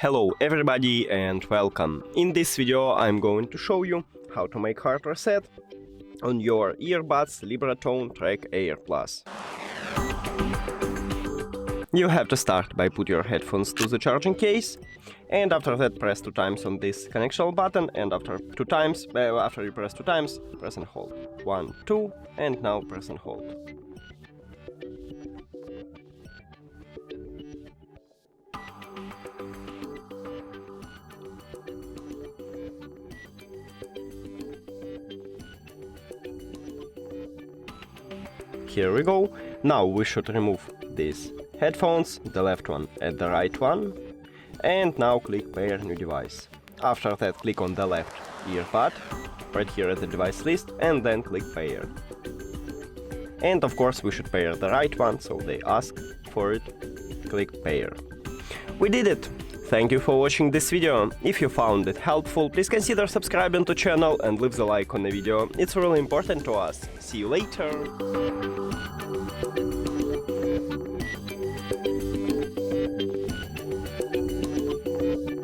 Hello everybody and welcome. In this video I'm going to show you how to make hard reset on your earbuds Libratone TRACK Air Plus. You have to start by put your headphones to the charging case, and after that press 2 times on this connection button, and after you press 2 times, press and hold. 1, 2, and now press and hold. Here we go. Now we should remove these headphones, the left one and the right one, and now click pair new device. After that click on the left earbud, right here at the device list, and then click pair. And of course we should pair the right one, so they ask for it. Click pair. We did it! Thank you for watching this video. If you found it helpful, please consider subscribing to the channel and leave the like on the video. It's really important to us. See you later!